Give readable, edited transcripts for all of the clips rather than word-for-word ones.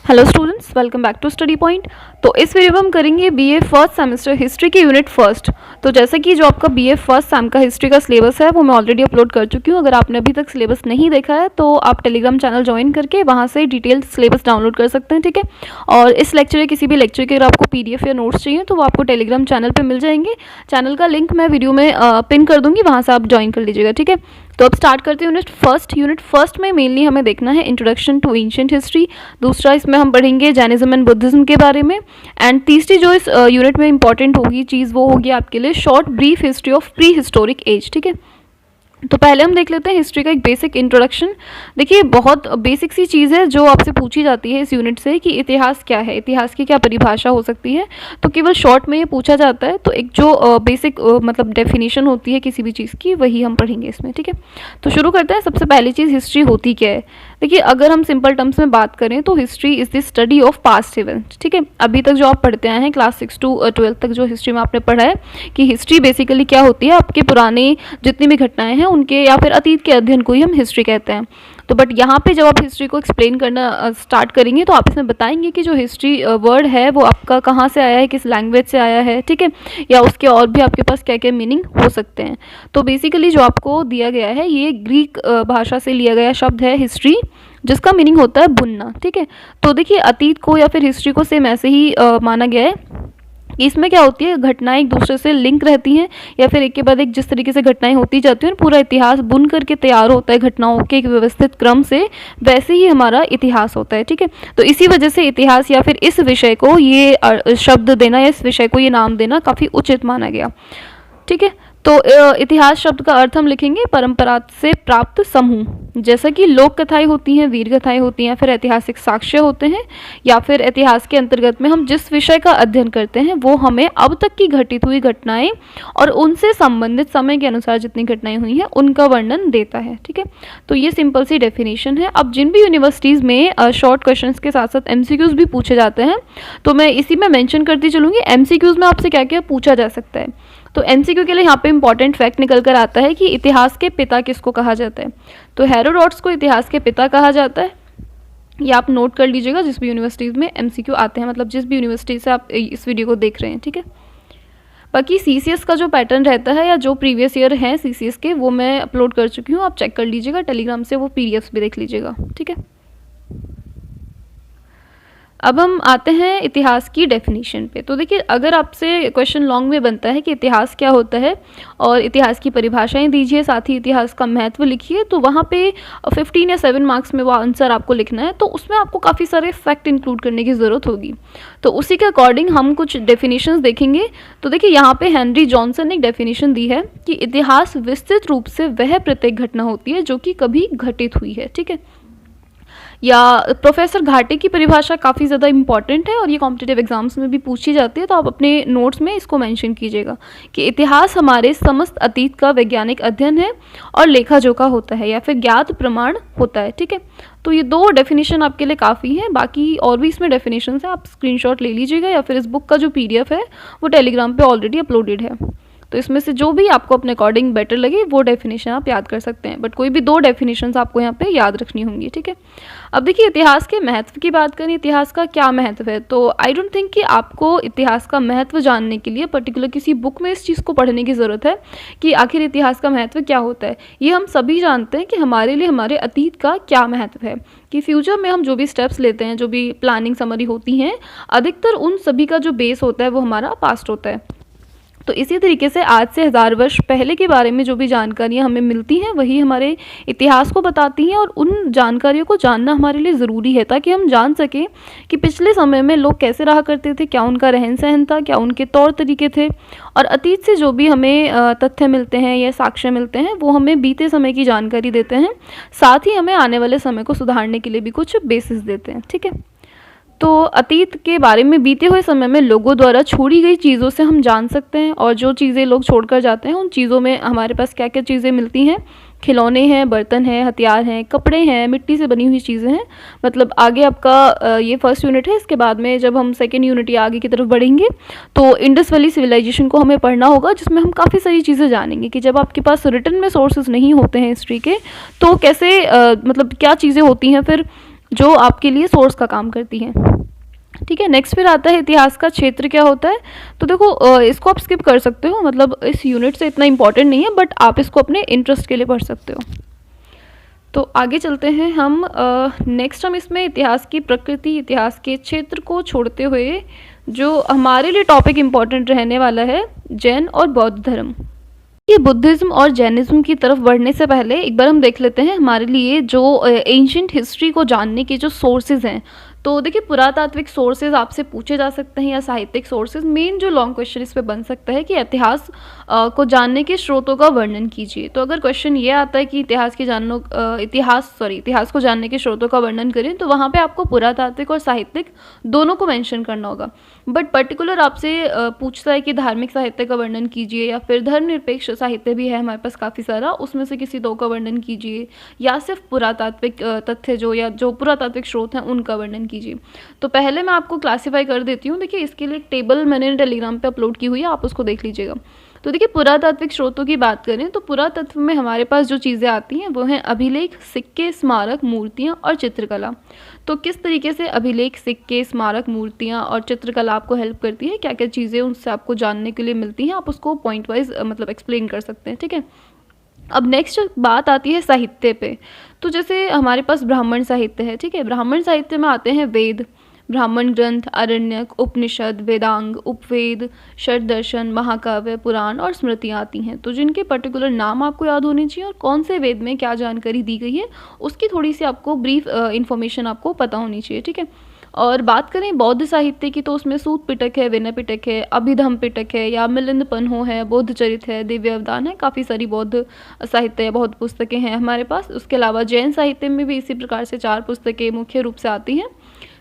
Hello students, welcome back to study point. तो इस video में हम करेंगे बीए फर्स्ट सेमेस्टर हिस्ट्री की यूनिट फर्स्ट। तो जैसे कि जो आपका बीए फर्स्ट सेम का हिस्ट्री का सिलेबस है वो मैं ऑलरेडी अपलोड कर चुकी हूँ। अगर आपने अभी तक सिलेबस नहीं देखा है तो आप टेलीग्राम चैनल ज्वाइन करके वहाँ से डिटेल्ड सिलेबस डाउनलोड कर सकते हैं, ठीक है। और इस लेक्चर या किसी भी लेक्चर के अगर आपको पीडीएफ या नोट्स चाहिए तो वो आपको टेलीग्राम चैनल पर मिल जाएंगे। चैनल का लिंक मैं वीडियो में पिन कर दूँगी, वहाँ से आप ज्वाइन कर लीजिएगा, ठीक है। तो अब स्टार्ट करते हैं यूनिट फर्स्ट में मेनली हमें देखना है इंट्रोडक्शन टू एंशिएंट हिस्ट्री। दूसरा इसमें हम पढ़ेंगे जैनिज्म एंड बुद्धिज्म के बारे में। एंड तीसरी जो इस यूनिट में इंपॉर्टेंट होगी चीज़ वो होगी आपके लिए short brief history of prehistoric age, ठीक है। तो पहले हम देख लेते हैं हिस्ट्री का एक बेसिक इंट्रोडक्शन। देखिए, बहुत बेसिक सी चीज़ है जो आपसे पूछी जाती है इस यूनिट से कि इतिहास क्या है, इतिहास की क्या परिभाषा हो सकती है। तो केवल शॉर्ट में ये पूछा जाता है। तो एक जो बेसिक मतलब डेफिनेशन होती है किसी भी चीज़ की, वही हम पढ़ेंगे इसमें, ठीक है। तो शुरू करते हैं। सबसे पहली चीज़, हिस्ट्री होती क्या है। देखिए, अगर हम सिंपल टर्म्स में बात करें तो history is the study of past events, ठीक है। अभी तक जो आप पढ़ते आए हैं क्लास 6 to 12 तक जो हिस्ट्री में आपने पढ़ा है कि हिस्ट्री बेसिकली क्या होती है, आपके पुराने जितनी भी घटनाएं हैं उनके या फिर अतीत के अध्ययन को ही हम हिस्ट्री कहते हैं। तो बट यहाँ पे जब आप हिस्ट्री को एक्सप्लेन करना स्टार्ट करेंगे तो आप इसमें बताएंगे कि जो हिस्ट्री वर्ड है वो आपका कहाँ से आया है, किस लैंग्वेज से आया है, ठीक है, या उसके और भी आपके पास क्या क्या मीनिंग हो सकते हैं। तो बेसिकली जो आपको दिया गया है ये ग्रीक भाषा से लिया गया शब्द है हिस्ट्री, जिसका मीनिंग होता है बुनना, ठीक है। तो देखिए, अतीत को या फिर हिस्ट्री को सेम ऐसे ही माना गया है। इसमें क्या होती है, घटनाएं एक दूसरे से लिंक रहती हैं या फिर एक के बाद एक जिस तरीके से घटनाएं होती जाती हैं, पूरा इतिहास बुन करके तैयार होता है घटनाओं के एक व्यवस्थित क्रम से, वैसे ही हमारा इतिहास होता है, ठीक है। तो इसी वजह से इतिहास या फिर इस विषय को ये शब्द देना या इस विषय को ये नाम देना काफ़ी उचित माना गया, ठीक है। तो इतिहास शब्द का अर्थ हम लिखेंगे परंपरा से प्राप्त समूह। जैसा कि लोक कथाएं होती हैं, वीर कथाएं होती हैं, फिर ऐतिहासिक साक्ष्य होते हैं, या फिर इतिहास के अंतर्गत में हम जिस विषय का अध्ययन करते हैं वो हमें अब तक की घटित हुई घटनाएं और उनसे संबंधित समय के अनुसार जितनी घटनाएं हुई हैं उनका वर्णन देता है, ठीक है। तो ये सिंपल सी डेफिनेशन है। अब जिन भी यूनिवर्सिटीज़ में शॉर्ट क्वेश्चन के साथ साथ MCQs भी पूछे जाते हैं तो मैं इसी में मैंशन करती चलूँगी MCQs में आपसे क्या क्या पूछा जा सकता है। तो MCQ के लिए यहाँ पे इंपॉर्टेंट फैक्ट निकल कर आता है कि इतिहास के पिता किसको कहा जाता है। तो हेरोडोटस को इतिहास के पिता कहा जाता है। ये आप नोट कर लीजिएगा जिस भी यूनिवर्सिटीज़ में MCQ आते हैं, मतलब जिस भी यूनिवर्सिटी से आप इस वीडियो को देख रहे हैं, ठीक है। बाकी CCS का जो पैटर्न रहता है या जो प्रीवियस ईयर हैं CCS के, वो मैं अपलोड कर चुकी हूँ, आप चेक कर लीजिएगा टेलीग्राम से, वो PDFs भी देख लीजिएगा, ठीक है। अब हम आते हैं इतिहास की डेफिनेशन पे। तो देखिए, अगर आपसे क्वेश्चन लॉन्ग में बनता है कि इतिहास क्या होता है और इतिहास की परिभाषाएं दीजिए, साथ ही इतिहास का महत्व लिखिए, तो वहाँ पे 15 या 7 मार्क्स में वो आंसर आपको लिखना है। तो उसमें आपको काफ़ी सारे फैक्ट इंक्लूड करने की ज़रूरत होगी। तो उसी के अकॉर्डिंग हम कुछ डेफिनेशंस देखेंगे। तो देखिए, यहाँ पे हेनरी जॉनसन ने एक डेफिनेशन दी है कि इतिहास विस्तृत रूप से वह प्रत्येक घटना होती है जो कि कभी घटित हुई है, ठीक है। या प्रोफेसर घाटे की परिभाषा काफ़ी ज़्यादा इंपॉर्टेंट है और ये कॉम्पिटिटिव एग्जाम्स में भी पूछी जाती है, तो आप अपने नोट्स में इसको मेंशन कीजिएगा कि इतिहास हमारे समस्त अतीत का वैज्ञानिक अध्ययन है और लेखा जोखा होता है या फिर ज्ञात प्रमाण होता है, ठीक है। तो ये 2 डेफिनेशन आपके लिए काफ़ी है। बाकी और भी इसमें डेफिनेशन है, आप स्क्रीनशॉट ले लीजिएगा या फिर इस बुक का जो PDF है वो टेलीग्राम पर ऑलरेडी अपलोडेड है। तो इसमें से जो भी आपको अपने अकॉर्डिंग बेटर लगे वो डेफिनेशन आप याद कर सकते हैं, बट कोई भी 2 डेफिनेशंस आपको यहाँ पे याद रखनी होंगी, ठीक है। अब देखिए, इतिहास के महत्व की बात करें, इतिहास का क्या महत्व है। तो आई डोंट थिंक कि आपको इतिहास का महत्व जानने के लिए पर्टिकुलर किसी बुक में इस चीज़ को पढ़ने की ज़रूरत है कि आखिर इतिहास का महत्व क्या होता है। ये हम सभी जानते हैं कि हमारे लिए हमारे अतीत का क्या महत्व है, कि फ्यूचर में हम जो भी स्टेप्स लेते हैं, जो भी प्लानिंग समरी होती हैं, अधिकतर उन सभी का जो बेस होता है वो हमारा पास्ट होता है। तो इसी तरीके से आज से 1000 वर्ष पहले के बारे में जो भी जानकारियाँ हमें मिलती हैं वही हमारे इतिहास को बताती हैं, और उन जानकारियों को जानना हमारे लिए ज़रूरी है ताकि हम जान सकें कि पिछले समय में लोग कैसे रहा करते थे, क्या उनका रहन सहन था, क्या उनके तौर तरीके थे, और अतीत से जो भी हमें तथ्य मिलते हैं या साक्ष्य मिलते हैं वो हमें बीते समय की जानकारी देते हैं, साथ ही हमें आने वाले समय को सुधारने के लिए भी कुछ बेसिस देते हैं, ठीक है। तो अतीत के बारे में बीते हुए समय में लोगों द्वारा छोड़ी गई चीज़ों से हम जान सकते हैं, और जो चीज़ें लोग छोड़कर जाते हैं उन चीज़ों में हमारे पास क्या क्या चीज़ें मिलती हैं। खिलौने हैं, बर्तन हैं, हथियार हैं, कपड़े हैं, मिट्टी से बनी हुई चीज़ें हैं। मतलब आगे आपका ये फर्स्ट यूनिट है, इसके बाद में जब हम सेकेंड यूनिट या आगे की तरफ बढ़ेंगे तो इंडस वैली सिविलाइजेशन को हमें पढ़ना होगा, जिसमें हम काफ़ी सारी चीज़ें जानेंगे कि जब आपके पास रिटन में सोर्सेज नहीं होते हैं हिस्ट्री के तो कैसे मतलब क्या चीज़ें होती हैं, फिर जो आपके लिए सोर्स का काम करती हैं। ठीक है, नेक्स्ट फिर आता है इतिहास का क्षेत्र क्या होता है। तो देखो इसको आप स्किप कर सकते हो, मतलब इस यूनिट से इतना इंपॉर्टेंट नहीं है, बट आप इसको अपने इंटरेस्ट के लिए पढ़ सकते हो। तो आगे चलते हैं हम। नेक्स्ट हम इसमें इतिहास की प्रकृति, इतिहास के क्षेत्र को छोड़ते हुए जो हमारे लिए टॉपिक इम्पॉर्टेंट रहने वाला है, जैन और बौद्ध धर्म। ये बुद्धिज़्म और जैनिज़्म की तरफ बढ़ने से पहले एक बार हम देख लेते हैं हमारे लिए जो एंशिएंट हिस्ट्री को जानने के जो सोर्सेज हैं। तो देखिए, पुरातात्विक सोर्सेज आपसे पूछे जा सकते हैं या साहित्यिक सोर्सेज। मेन जो लॉन्ग क्वेश्चन इस पे बन सकता है कि इतिहास को जानने के स्रोतों का वर्णन कीजिए। तो अगर क्वेश्चन ये आता है कि इतिहास को जानने के स्रोतों का वर्णन करें, तो वहाँ पे आपको पुरातात्विक और साहित्यिक दोनों को मेंशन करना होगा। बट पर्टिकुलर आपसे पूछता है कि धार्मिक साहित्य का वर्णन कीजिए, या फिर धर्मनिरपेक्ष साहित्य भी है हमारे पास काफ़ी सारा, उसमें से किसी दो का वर्णन कीजिए, या सिर्फ पुरातात्विक तथ्य जो पुरातात्विक स्रोत हैं उनका वर्णन कीजिए। तो पहले मैं आपको क्लासीफाई कर देती हूँ। देखिए, इसके लिए एक टेबल मैंने टेलीग्राम पे अपलोड की हुई है, आप उसको देख लीजिएगा। तो देखिए, पुरातात्विक स्रोतों की बात करें तो पुरातत्व में हमारे पास जो चीज़ें आती हैं वो हैं अभिलेख, सिक्के, स्मारक, मूर्तियाँ और चित्रकला। तो किस तरीके से अभिलेख, सिक्के, स्मारक, मूर्तियाँ और चित्रकला आपको हेल्प करती है, क्या क्या चीज़ें उनसे आपको जानने के लिए मिलती हैं, आप उसको पॉइंट वाइज मतलब एक्सप्लेन कर सकते हैं। ठीक है, अब नेक्स्ट बात आती है साहित्य पे। तो जैसे हमारे पास ब्राह्मण साहित्य है। ठीक है, ब्राह्मण साहित्य में आते हैं वेद, ब्राह्मण ग्रंथ, आरण्यक, उपनिषद, वेदांग, उपवेद, षड्दर्शन, महाकाव्य, पुराण और स्मृतियाँ आती हैं। तो जिनके पर्टिकुलर नाम आपको याद होने चाहिए और कौन से वेद में क्या जानकारी दी गई है उसकी थोड़ी सी आपको ब्रीफ इन्फॉर्मेशन आपको पता होनी चाहिए। ठीक है, और बात करें बौद्ध साहित्य की, तो उसमें सूत पिटक है, विनय पिटक है, अभिधम पिटक है, या मिलिंद पन्हो है, बौद्ध चरित है, दिव्य अवदान है, काफ़ी सारी बौद्ध साहित्य या बौद्ध पुस्तकें हैं हमारे पास। उसके अलावा जैन साहित्य में भी इसी प्रकार से 4 पुस्तकें मुख्य रूप से आती हैं।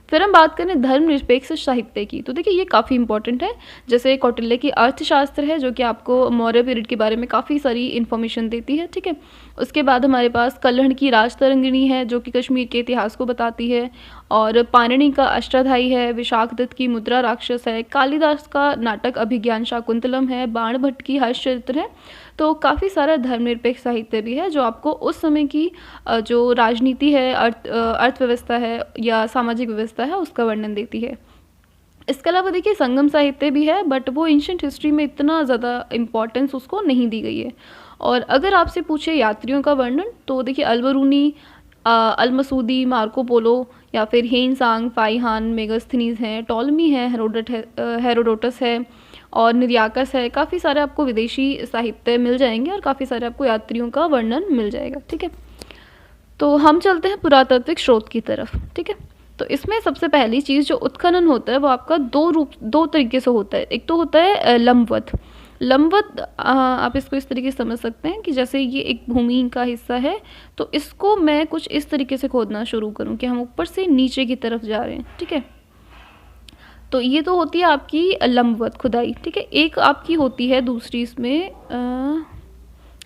फिर हम बात करें धर्मनिरपेक्ष साहित्य की, तो देखिए ये काफ़ी इंपॉर्टेंट है। जैसे कौटिल्य की अर्थशास्त्र है जो कि आपको मौर्य पीरियड के बारे में काफ़ी सारी इन्फॉर्मेशन देती है। ठीक है, उसके बाद हमारे पास कल्हण की राजतरंगिणी है जो कि कश्मीर के इतिहास को बताती है, और पाणिनि का अष्टाध्यायी है, विशाखदत्त की मुद्रा राक्षस है, कालिदास का नाटक अभिज्ञान शाकुंतलम है, बाण भट्ट की हर्षचरित्र है। तो काफ़ी सारा धर्मनिरपेक्ष साहित्य भी है जो आपको उस समय की जो राजनीति है, अर्थव्यवस्था है या सामाजिक व्यवस्था है उसका वर्णन देती है। इसके अलावा देखिए संगम साहित्य भी है, बट वो एंशिएंट हिस्ट्री में इतना ज़्यादा इम्पोर्टेंस उसको नहीं दी गई है। और अगर आपसे पूछे यात्रियों का वर्णन, तो देखिए अल्बरूनी, अल-मसूदी, मार्को पोलो, या फिर हेन सांग, फाइहान, मेगास्थनीज हैं, टॉलमी है, हेरोडोटस है और निर्याकस है। काफ़ी सारे आपको विदेशी साहित्य मिल जाएंगे और काफ़ी सारे आपको यात्रियों का वर्णन मिल जाएगा। ठीक है, तो हम चलते हैं पुरातात्विक स्रोत की तरफ। ठीक है, तो इसमें सबसे पहली चीज़ जो उत्खनन होता है वो आपका दो तरीके से होता है। एक तो होता है लंबवत। लंबवत आप इसको इस तरीके से समझ सकते हैं कि जैसे ये एक भूमि का हिस्सा है, तो इसको मैं कुछ इस तरीके से खोदना शुरू करूँ कि हम ऊपर से नीचे की तरफ जा रहे हैं। ठीक है, तो ये तो होती है आपकी लंबवत खुदाई। ठीक है, एक आपकी होती है दूसरी इसमें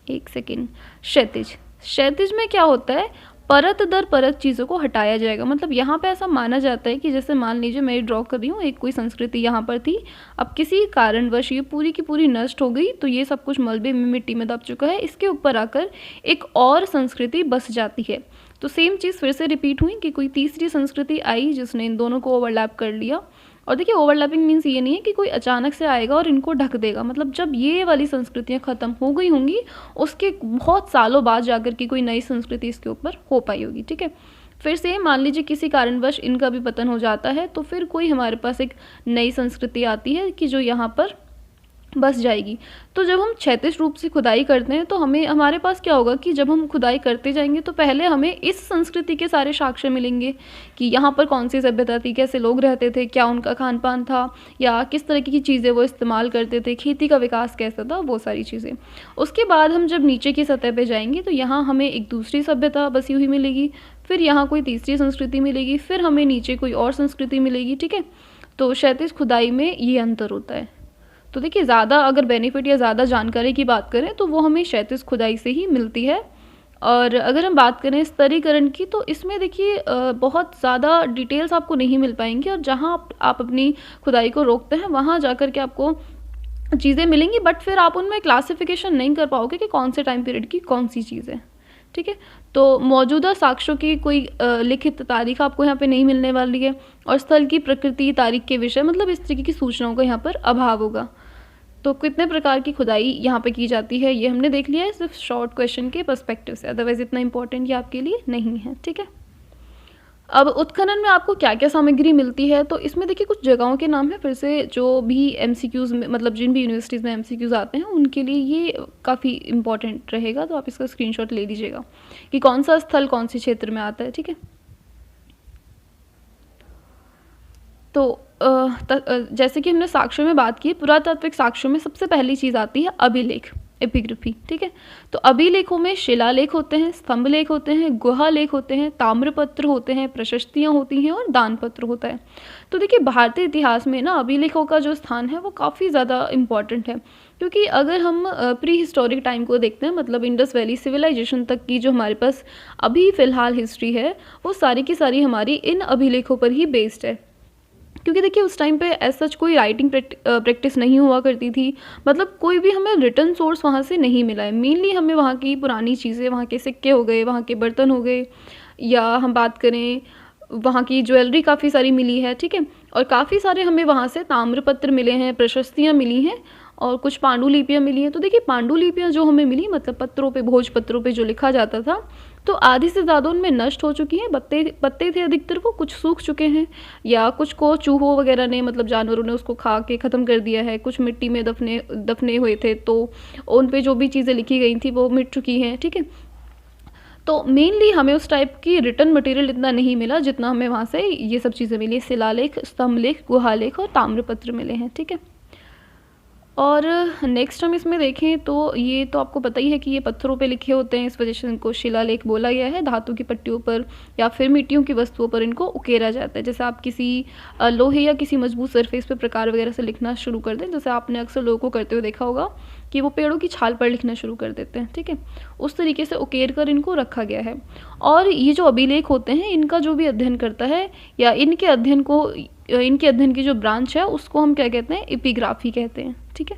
एक सेकेंड, क्षैतिज। क्षैतिज में क्या होता है, परत दर परत चीज़ों को हटाया जाएगा। मतलब यहाँ पे ऐसा माना जाता है कि जैसे मान लीजिए मैं ड्रॉ कर रही हूँ, एक कोई संस्कृति यहाँ पर थी, अब किसी कारणवश ये पूरी की पूरी नष्ट हो गई, तो ये सब कुछ मलबे में मिट्टी में दब चुका है, इसके ऊपर आकर एक और संस्कृति बस जाती है। तो सेम चीज़ फिर से रिपीट हुई कि कोई तीसरी संस्कृति आई जिसने इन दोनों को ओवरलैप कर लिया। और देखिए ओवरलैपिंग मीन्स ये नहीं है कि कोई अचानक से आएगा और इनको ढक देगा। मतलब जब ये वाली संस्कृतियाँ ख़त्म हो गई होंगी उसके बहुत सालों बाद जाकर के कोई नई संस्कृति इसके ऊपर हो पाई होगी। ठीक है, फिर से मान लीजिए किसी कारणवश इनका भी पतन हो जाता है, तो फिर कोई हमारे पास एक नई संस्कृति आती है कि जो यहाँ पर बस जाएगी। तो जब हम क्षैतिज रूप से खुदाई करते हैं तो हमारे पास क्या होगा कि जब हम खुदाई करते जाएंगे तो पहले हमें इस संस्कृति के सारे साक्ष्य मिलेंगे कि यहाँ पर कौन सी सभ्यता थी, कैसे लोग रहते थे, क्या उनका खान पान था, या किस तरह की चीज़ें वो इस्तेमाल करते थे, खेती का विकास कैसा था, वो सारी चीज़ें। उसके बाद हम जब नीचे की सतह पर जाएंगे तो यहाँ हमें एक दूसरी सभ्यता बसी हुई मिलेगी, फिर यहाँ कोई तीसरी संस्कृति मिलेगी, फिर हमें नीचे कोई और संस्कृति मिलेगी। ठीक है, तो क्षैतिज खुदाई में ये अंतर होता है। तो देखिए ज़्यादा अगर बेनिफिट या ज़्यादा जानकारी की बात करें तो वो हमें क्षैतिज खुदाई से ही मिलती है। और अगर हम बात करें स्तरीकरण की, तो इसमें देखिए बहुत ज़्यादा डिटेल्स आपको नहीं मिल पाएंगी, और जहाँ आप अपनी खुदाई को रोकते हैं वहाँ जाकर के आपको चीज़ें मिलेंगी, बट फिर आप उनमें क्लासिफिकेशन नहीं कर पाओगे कि कौन से टाइम पीरियड की कौन सी चीज़ है। ठीक है, तो मौजूदा साक्ष्यों की कोई लिखित तारीख आपको यहाँ पे नहीं मिलने वाली है, और स्थल की प्रकृति, तारीख के विषय, मतलब इस तरीके की सूचनाओं का यहाँ पर अभाव होगा। तो कितने प्रकार की खुदाई यहाँ पे की जाती है ये हमने देख लिया है सिर्फ शॉर्ट क्वेश्चन के पर्सपेक्टिव से, अदरवाइज इतना इंपॉर्टेंट ये आपके लिए नहीं है। ठीक है, अब उत्खनन में आपको क्या क्या सामग्री मिलती है, तो इसमें देखिए कुछ जगहों के नाम है, फिर से जो भी एमसीक्यूज़ में, मतलब जिन भी यूनिवर्सिटीज़ में एमसीक्यूज़ आते हैं उनके लिए ये काफ़ी इंपॉर्टेंट रहेगा, तो आप इसका स्क्रीनशॉट ले लीजिएगा कि कौन सा स्थल कौन से क्षेत्र में आता है। ठीक है, तो जैसे कि हमने साक्ष्यों में बात की, पुरातात्विक साक्ष्यों में सबसे पहली चीज़ आती है अभिलेख, एपिग्राफी। ठीक है, तो अभिलेखों में शिलालेख होते हैं, स्तंभ लेख होते हैं, गुहा लेख होते हैं, ताम्रपत्र होते हैं, प्रशस्तियाँ होती हैं और दान पत्र होता है। तो देखिए भारतीय इतिहास में ना अभिलेखों का जो स्थान है वो काफ़ी ज़्यादा इम्पॉर्टेंट है, क्योंकि अगर हम प्री हिस्टोरिक टाइम को देखते हैं, मतलब इंडस वैली सिविलाइजेशन तक की जो हमारे पास अभी फ़िलहाल हिस्ट्री है वो सारी की सारी हमारी इन अभिलेखों पर ही बेस्ड है। क्योंकि देखिए उस टाइम पे एज सच कोई राइटिंग प्रैक्टिस नहीं हुआ करती थी, मतलब कोई भी हमें रिटर्न सोर्स वहाँ से नहीं मिला है। मेनली हमें वहाँ की पुरानी चीज़ें, वहाँ के सिक्के हो गए, वहाँ के बर्तन हो गए, या हम बात करें वहाँ की ज्वेलरी काफ़ी सारी मिली है। ठीक है, और काफ़ी सारे हमें वहाँ से ताम्रपत्र मिले हैं, प्रशस्तियाँ मिली हैं और कुछ पांडुलिपियाँ मिली हैं। तो देखिए पांडुलिपियाँ जो हमें मिली, मतलब पत्रों पे, भोज पत्रों पे जो लिखा जाता था, तो आधी से ज़्यादा उनमें नष्ट हो चुकी हैं, पत्ते थे अधिकतर, वो कुछ सूख चुके हैं, या कुछ को चूहों वगैरह ने, मतलब जानवरों ने उसको खा के ख़त्म कर दिया है, कुछ मिट्टी में दफने हुए थे, तो उन पे जो भी चीज़ें लिखी गई थी वो मिट चुकी हैं। ठीक है, तो मेनली हमें उस टाइप की रिटर्न मटेरियल इतना नहीं मिला जितना हमें वहाँ से ये सब चीज़ें मिली, शिलालेख, स्तंभलेख, गुहालेख और ताम्रपत्र मिले हैं। ठीक है, और नेक्स्ट हम इसमें देखें तो ये तो आपको पता ही है कि ये पत्थरों पे लिखे होते हैं, इस वजह से इनको शिलालेख बोला गया है। धातु की पट्टियों पर या फिर मिट्टियों की वस्तुओं पर इनको उकेरा जाता है। जैसे आप किसी लोहे या किसी मजबूत सरफेस पे प्रकार वगैरह से लिखना शुरू कर दें, जैसे आपने अक्सर लोगों को करते हुए देखा होगा कि वो पेड़ों की छाल पर लिखना शुरू कर देते हैं। ठीक है, उस तरीके से उकेर कर इनको रखा गया है। और ये जो अभिलेख होते हैं इनका जो भी अध्ययन करता है, या इनके अध्ययन की जो ब्रांच है उसको हम क्या कहते हैं, एपिग्राफी कहते हैं। ठीक है,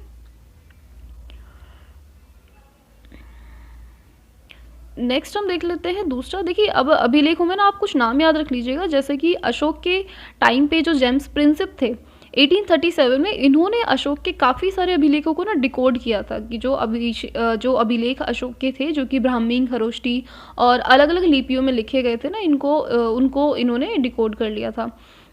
नेक्स्ट हम देख लेते हैं दूसरा। देखिए अब अभिलेखों में ना आप कुछ नाम याद रख लीजिएगा, जैसे कि अशोक के टाइम पे जो जेम्स प्रिंसेप थे 1837 में, इन्होंने अशोक के काफ़ी सारे अभिलेखों को ना डिकोड किया था, कि जो अभिलेख अशोक के थे, जो कि ब्राह्मी, खरोष्टी और अलग अलग लिपियों में लिखे गए थे ना, उनको इन्होंने डिकोड कर लिया था।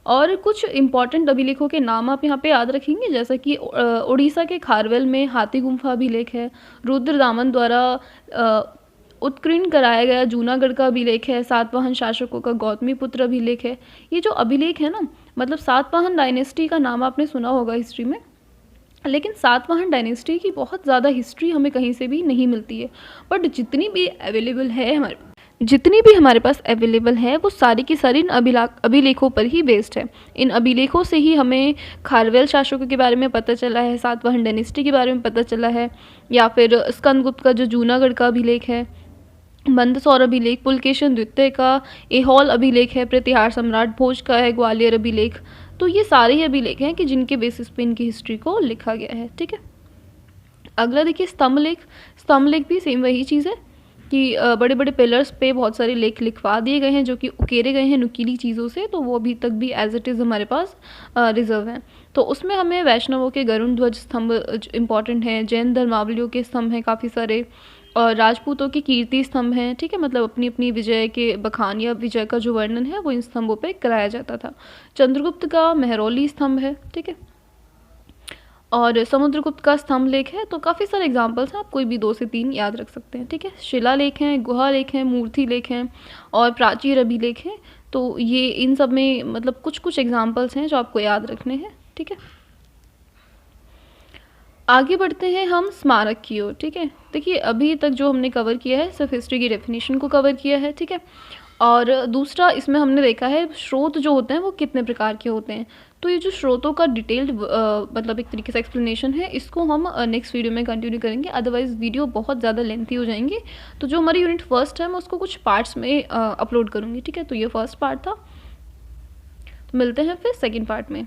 और कुछ इंपॉर्टेंट अभिलेखों के नाम आप यहाँ पे याद रखेंगे, जैसा कि उड़ीसा के खारवेल में हाथी गुम्फा अभिलेख है, रुद्रदामन द्वारा उत्कीर्ण कराया गया जूनागढ़ का अभिलेख है, सातवाहन शासकों का गौतमीपुत्र अभिलेख है। ये जो अभिलेख है ना, मतलब सातवाहन डायनेस्टी का नाम आपने सुना होगा हिस्ट्री में, लेकिन सातवाहन डायनेस्टी की बहुत ज़्यादा हिस्ट्री हमें कहीं से भी नहीं मिलती है। बट जितनी भी हमारे पास अवेलेबल है वो सारी की सारी इन अभिलेखों पर ही बेस्ड है। इन अभिलेखों से ही हमें खारवेल शासकों के बारे में पता चला है, सातवाहन डायनेस्टी के बारे में पता चला है, या फिर स्कंदगुप्त का जो जूनागढ़ का अभिलेख है, मंदसौर अभिलेख, पुलकेशन द्वितीय का ऐहोल अभिलेख है, प्रतिहार सम्राट भोज का है, ग्वालियर अभिलेख। तो ये सारे ही अभिलेख हैं कि जिनके बेसिस पे इनकी हिस्ट्री को लिखा गया है। ठीक है, अगला देखिए स्तंभलेख भी सेम वही चीज़ है कि बड़े बड़े पिलर्स पे बहुत सारे लेख लिखवा दिए गए हैं जो कि उकेरे गए हैं नुकीली चीज़ों से, तो वो अभी तक भी एज इट इज़ हमारे पास रिजर्व हैं। तो उसमें हमें वैष्णवों के गरुड़ ध्वज स्तंभ इम्पॉर्टेंट हैं, जैन धर्मावलियों के स्तंभ हैं काफ़ी सारे, और राजपूतों के कीर्ति स्तंभ हैं। ठीक है, मतलब अपनी अपनी विजय के बखान या विजय का जो वर्णन है वो इन स्तंभों पे कराया जाता था। चंद्रगुप्त का मेहरौली स्तंभ है। ठीक है, और समुद्रगुप्त का स्तंभ लेख है। तो काफ़ी सारे एग्जाम्पल्स हैं, आप कोई भी 2 से 3 याद रख सकते हैं। ठीक है, शिलालेख हैं, गुहा लेख हैं, मूर्ति लेख हैं और प्राचीर अभिलेख हैं। तो ये इन सब में मतलब कुछ कुछ एग्जाम्पल्स हैं जो आपको याद रखने हैं। ठीक है, आगे बढ़ते हैं हम स्मारक की ओर। ठीक है, देखिए अभी तक जो हमने कवर किया है सिर्फ हिस्ट्री की डेफिनेशन को कवर किया है। ठीक है, और दूसरा इसमें हमने देखा है स्रोत जो होते हैं वो कितने प्रकार के होते हैं। तो ये जो स्रोतों का डिटेल्ड मतलब एक तरीके से एक्सप्लेनेशन है, इसको हम नेक्स्ट वीडियो में कंटिन्यू करेंगे, अदरवाइज़ वीडियो बहुत ज़्यादा लेंथी हो जाएंगे। तो जो हमारी यूनिट फर्स्ट है मैं उसको कुछ पार्ट्स में अपलोड करूँगी। ठीक है, तो ये फर्स्ट पार्ट था, तो मिलते हैं फिर सेकेंड पार्ट में।